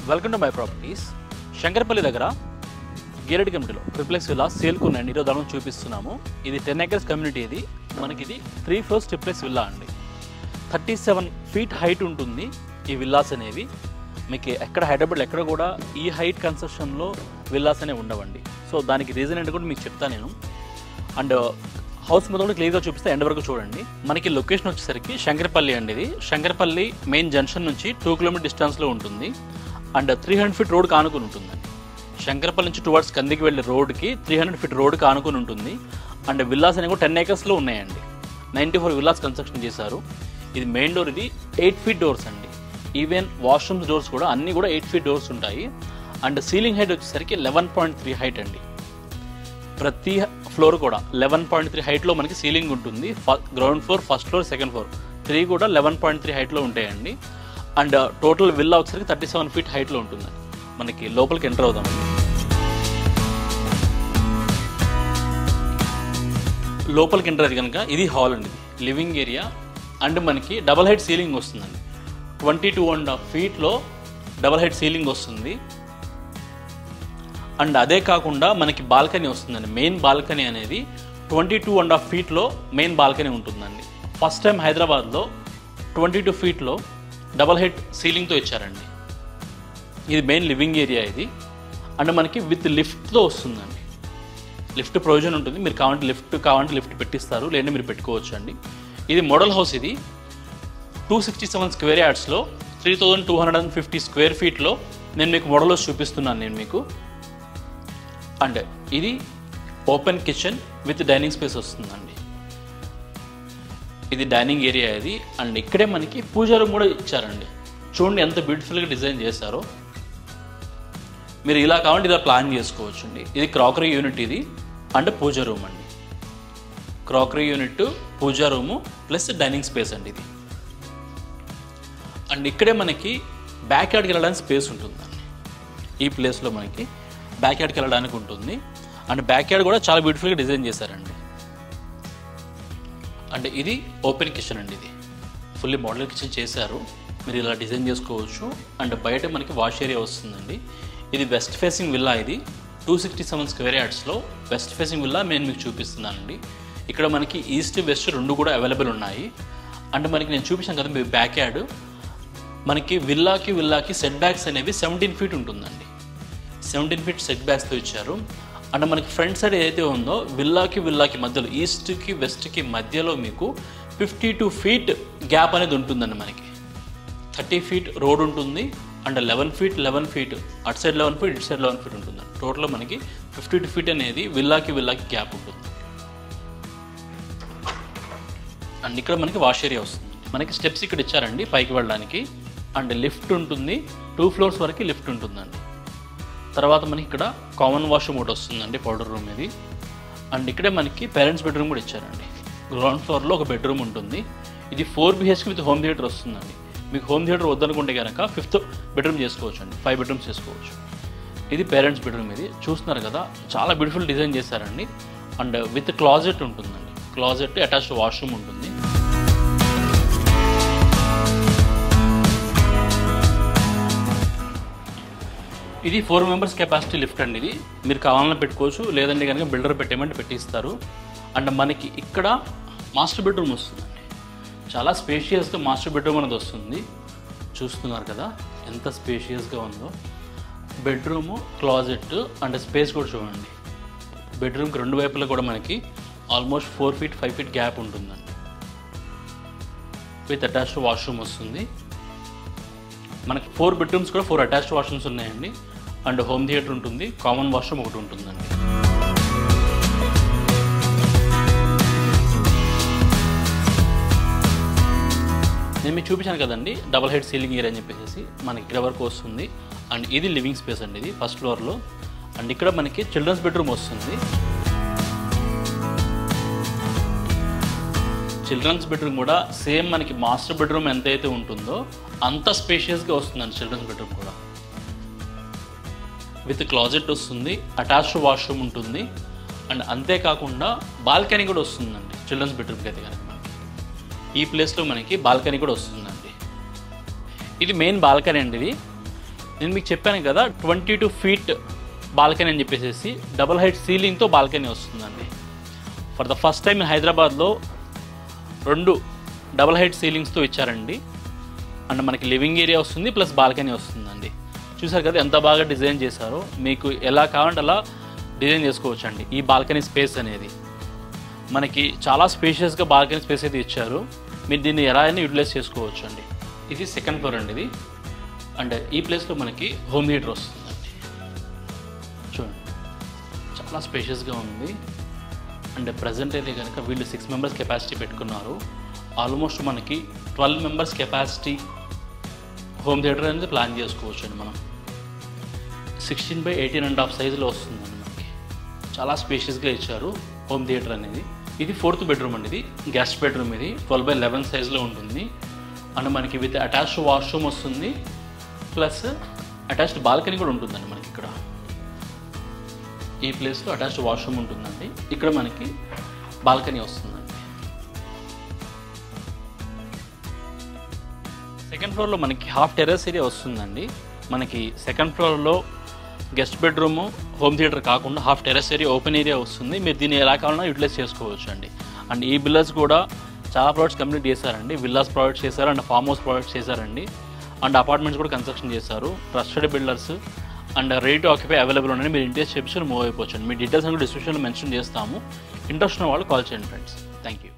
Welcome to my properties. Shankarpally దగ్గర గేరెడ్ కమ్యూనిటీలో triplex villa సేల్కు ఉన్నాయండి. ఈరోజు దాని చూపిస్తున్నాము. ఇది 10 acres కమ్యూనిటీ. ఇది మనకి ఇది 3 floors ట్రిప్లెక్స్ విల్లా అండి. 37 feet హైట్ ఉంటుంది ఈ విల్లాస్ అనేవి. మీకు ఎక్కడ హైదరాబాద్లో ఎక్కడ కూడా ఈ హైట్ కన్స్ట్రక్షన్లో విల్లాస్ అనేవి ఉండవండి. సో దానికి రీజన్ ఏంటో కూడా మీకు చెప్తాను నేను. అండ్ హౌస్ మొత్తం క్లియర్గా చూపిస్తే ఎండ్ వరకు చూడండి. మనకి లొకేషన్ వచ్చేసరికి శంకరపల్లి అండి. ఇది శంకరపల్లి మెయిన్ జంక్షన్ నుంచి 2 kilometer డిస్టెన్స్లో ఉంటుంది. అండ్ 300 feet రోడ్ కానుకొని ఉంటుందండి. శంకరపల్లి నుంచి టువర్డ్స్ కందికి వెళ్ళే రోడ్కి 300 feet రోడ్ కానుకొని ఉంటుంది. అండ్ విల్లాస్ అనేవి కూడా 10 acresలో ఉన్నాయండి. 94 విల్లాస్ కన్స్ట్రక్షన్ చేశారు. ఇది మెయిన్ డోర్, ఇది 8 feet డోర్స్ అండి. ఈవెన్ వాష్రూమ్స్ డోర్స్ కూడా అన్నీ కూడా 8 feet డోర్స్ ఉంటాయి. అండ్ సీలింగ్ హైట్ వచ్చేసరికి 11.3 హైట్ అండి. ప్రతి ఫ్లోర్ కూడా 11.3 హైట్లో మనకి సీలింగ్ ఉంటుంది. Ground floor, first floor, second floor 3 కూడా 11.3 హైట్లో ఉంటాయండి. అండ్ టోటల్ విల్లా వచ్చేసరికి 37 feet హైట్లో ఉంటుంది. మనకి లోపలికి ఎంటర్ అవుదామండి. లోపలికి ఎంటర్ అయితే కనుక ఇది హాల్ అండి, లివింగ్ ఏరియా. అండ్ మనకి డబల్ హైట్ సీలింగ్ వస్తుందండి. 22.5 feetలో డబల్ హైట్ సీలింగ్ వస్తుంది. అండ్ అదే కాకుండా మనకి బాల్కనీ వస్తుందండి. మెయిన్ బాల్కనీ అనేది 22.5 feetలో మెయిన్ బాల్కనీ ఉంటుందండి. ఫస్ట్ టైం హైదరాబాద్లో 22 feetలో డబల్ హైట్ సీలింగ్తో ఇచ్చారండి. ఇది మెయిన్ లివింగ్ ఏరియా ఇది. అండ్ మనకి విత్ లిఫ్ట్తో వస్తుందండి. లిఫ్ట్ ప్రొవిజన్ ఉంటుంది. మీరు కావాలంటే లిఫ్ట్ పెట్టిస్తారు, లేదంటే మీరు పెట్టుకోవచ్చు అండి. ఇది మోడల్ హౌస్. ఇది 267 square yardsలో 3250 square feetలో నేను మీకు మోడల్ హౌస్ చూపిస్తున్నాను నేను మీకు. అండ్ ఇది open kitchen with dining space వస్తుందండి. ఇది డైనింగ్ ఏరియా ఇది. అండ్ ఇక్కడే మనకి పూజా రూమ్ కూడా ఇచ్చారండి. చూడండి ఎంత బ్యూటిఫుల్గా డిజైన్ చేశారో. మీరు ఇలా కావాలంటే ఇలా ప్లాన్ చేసుకోవచ్చు అండి. ఇది క్రాకరీ యూనిట్ ఇది. అండ్ పూజా రూమ్ అండి. క్రాకరీ యూనిట్, పూజా రూము ప్లస్ డైనింగ్ స్పేస్ అండి ఇది. అండ్ ఇక్కడే మనకి బ్యాక్ యార్డ్కి వెళ్ళడానికి స్పేస్ ఉంటుందండి. ఈ ప్లేస్లో మనకి బ్యాక్ యార్డ్కి వెళ్ళడానికి ఉంటుంది. అండ్ బ్యాక్ యార్డ్ కూడా చాలా బ్యూటిఫుల్గా డిజైన్ చేశారండి. అండ్ ఇది ఓపెన్ కిచెన్ అండి. ఇది ఫుల్లీ మోడల్ కిచెన్ చేశారు. మీరు ఇలా డిజైన్ చేసుకోవచ్చు. అండ్ బయట మనకి వాష్ ఏరియా వస్తుందండి. ఇది వెస్ట్ ఫేసింగ్ విల్లా. ఇది 267 square yardsలో వెస్ట్ ఫేసింగ్ విల్లా నేను మీకు చూపిస్తున్నానండి. ఇక్కడ మనకి ఈస్ట్ వెస్ట్ రెండు కూడా అవైలబుల్ ఉన్నాయి. అండ్ మనకి నేను చూపించాను కదా మీ బ్యాక్ యార్డ్, మనకి విల్లాకి సెట్ బ్యాక్స్ అనేవి 17 feet ఉంటుందండి. 17 feet సెట్ బ్యాక్స్తో ఇచ్చారు. అండ్ మనకి ఫ్రంట్ సైడ్ ఏదైతే ఉందో విల్లాకి మధ్యలో ఈస్ట్కి వెస్ట్కి మధ్యలో మీకు 52 feet గ్యాప్ అనేది ఉంటుందండి. మనకి 30 feet రోడ్ ఉంటుంది. అండ్ 11 feet అటు సైడ్ 11 feet, ఇటు సైడ్ 11 feet ఉంటుందండి. టోటల్ మనకి 52 feet అనేది విల్లాకి గ్యాప్ ఉంటుంది. అండ్ ఇక్కడ మనకి వాష్ ఏరియా వస్తుంది. మనకి స్టెప్స్ ఇక్కడ ఇచ్చారండి పైకి వెళ్ళడానికి. అండ్ లిఫ్ట్ ఉంటుంది. 2 floors వరకు లిఫ్ట్ ఉంటుందండి. తర్వాత మనకి ఇక్కడ కామన్ వాష్రూమ్ ఒకటి వస్తుందండి, పౌడర్ రూమ్ ఇది. అండ్ ఇక్కడే మనకి పేరెంట్స్ బెడ్రూమ్ కూడా ఇచ్చారండి. గ్రౌండ్ ఫ్లోర్లో ఒక బెడ్రూమ్ ఉంటుంది. ఇది 4 BHK విత్ హోమ్ థియేటర్ వస్తుందండి. మీకు హోమ్ థియేటర్ వద్దనుకుంటే కనుక 5th bedroom చేసుకోవచ్చు అండి. 5 bedrooms చేసుకోవచ్చు. ఇది పేరెంట్స్ బెడ్రూమ్. ఇది చూస్తున్నారు కదా, చాలా బ్యూటిఫుల్ డిజైన్ చేశారండి. అండ్ విత్ క్లాజెట్ ఉంటుందండి. క్లాజెట్ అటాచ్డ్ వాష్రూమ్ ఉంటుంది. ఇది 4 members కెపాసిటీ లిఫ్ట్ అండి. ఇది మీరు కావాలన్నా పెట్టుకోవచ్చు, లేదంటే కనుక బిల్డర్ పెట్టేమంటే పెట్టిస్తారు. అండ్ మనకి ఇక్కడ మాస్టర్ బెడ్రూమ్ వస్తుందండి. చాలా స్పేషియస్గా మాస్టర్ బెడ్రూమ్ అనేది వస్తుంది. చూస్తున్నారు కదా ఎంత స్పేషియస్గా ఉందో. బెడ్రూము, క్లాజెట్ అండ్ స్పేస్ కూడా చూడండి. బెడ్రూమ్కి రెండు వైపులా కూడా మనకి ఆల్మోస్ట్ 4 feet 5 feet గ్యాప్ ఉంటుందండి. విత్ అటాచ్డ్ వాష్రూమ్ వస్తుంది. మనకి 4 bedrooms కూడా 4 అటాచ్డ్ వాష్రూమ్స్ ఉన్నాయండి. అండ్ హోమ్ థియేటర్ ఉంటుంది. కామన్ వాష్రూమ్ ఒకటి ఉంటుందండి. నేను మీకు చూపించాను కదండి డబల్ హైట్ సీలింగ్ ఏరియా అని చెప్పేసి మనకి ఇక్కడ వరకు వస్తుంది. అండ్ ఇది లివింగ్ స్పేస్ అండి. ఇది ఫస్ట్ ఫ్లోర్లో. అండ్ ఇక్కడ మనకి చిల్డ్రన్స్ బెడ్రూమ్ వస్తుంది. చిల్డ్రన్స్ బెడ్రూమ్ కూడా సేమ్ మనకి మాస్టర్ బెడ్రూమ్ ఎంతైతే ఉంటుందో అంత స్పేషియస్గా వస్తుందండి. చిల్డ్రన్స్ బెడ్రూమ్ కూడా విత్ క్లాజెట్ వస్తుంది. అటాచ్డ్ వాష్రూమ్ ఉంటుంది. అండ్ అంతేకాకుండా బాల్కనీ కూడా వస్తుందండి చిల్డ్రన్స్ బెడ్రూమ్కి అయితే కనుక. ఈ ప్లేస్లో మనకి బాల్కనీ కూడా వస్తుందండి. ఇది మెయిన్ బాల్కనీ అండి. ఇది నేను మీకు చెప్పాను కదా 22 feet బాల్కనీ అని చెప్పేసి డబుల్ హైట్ సీలింగ్తో బాల్కనీ వస్తుందండి. ఫర్ ద ఫస్ట్ టైం హైదరాబాద్లో 2 డబుల్ హైట్ సీలింగ్స్తో ఇచ్చారండి. అండ్ మనకి లివింగ్ ఏరియా వస్తుంది ప్లస్ బాల్కనీ వస్తుందండి. చూసారు కదా ఎంత బాగా డిజైన్ చేశారో. మీకు ఎలా కావాలంటే అలా డిజైన్ చేసుకోవచ్చు అండి. ఈ బాల్కనీ స్పేస్ అనేది మనకి చాలా స్పేషియస్గా బాల్కనీ స్పేస్ అయితే ఇచ్చారు. మీరు దీన్ని ఎలా అయినా యూటిలైజ్ చేసుకోవచ్చు అండి. ఇది సెకండ్ ఫ్లోర్ అండి ఇది. అండ్ ఈ ప్లేస్లో మనకి హోమ్ థియేటర్ వస్తుందండి. చూడండి చాలా స్పేషియస్గా ఉంది. అండ్ ప్రజెంట్ అయితే కనుక వీళ్ళు 6 members కెపాసిటీ పెట్టుకున్నారు. ఆల్మోస్ట్ మనకి 12 members కెపాసిటీ హోమ్ థియేటర్ అనేది ప్లాన్ చేసుకోవచ్చు అండి. మనం 16x18.5 సైజులో వస్తుందండి. మనకి చాలా స్పేషియస్గా ఇచ్చారు హోమ్ థియేటర్ అనేది. ఇది 4th bedroom అండి. ఇది గెస్ట్ బెడ్రూమ్. ఇది 12x11 సైజులో ఉంటుంది. అండ్ మనకి విత్ అటాచ్డ్ వాష్రూమ్ వస్తుంది ప్లస్ అటాచ్డ్ బాల్కనీ కూడా ఉంటుందండి. మనకి ఇక్కడ ఈ ప్లేస్లో అటాచ్డ్ వాష్రూమ్ ఉంటుందండి. ఇక్కడ మనకి బాల్కనీ వస్తుందండి. సెకండ్ ఫ్లోర్లో మనకి హాఫ్ టెర్రస్ ఏరియా వస్తుందండి. మనకి సెకండ్ ఫ్లోర్లో గెస్ట్ బెడ్రూము హోమ్ థియేటర్ కాకుండా half terrace area open area వస్తుంది. మీరు దీన్ని ఎలా కావాలన్నా యూటిలైజ్ చేసుకోవచ్చు అండి. అండ్ ఈ విల్లాస్ కూడా చాలా ప్రాజెక్ట్స్ కంప్లీట్ చేశారండి. విల్లాస్ ప్రాజెక్ట్స్ చేశారు అండ్ ఫామ్ హౌస్ ప్రాజెక్ట్స్ చేశారండి. అండ్ అపార్ట్మెంట్స్ కూడా కన్స్ట్రక్షన్ చేశారు. Trusted builders and ready to occupy available ఉన్నాయి. మీరు ఇంట్రెస్ట్ చెప్పి మూవ్ అయిపోవచ్చు అండి. మీ డీటెయిల్స్ అనేది డిస్క్రిప్షన్లో మెన్షన్ చేస్తాము. ఇంట్రెస్ట్ ఉన్న వాళ్ళు కాల్ చేయండి ఫ్రెండ్స్. Thank you.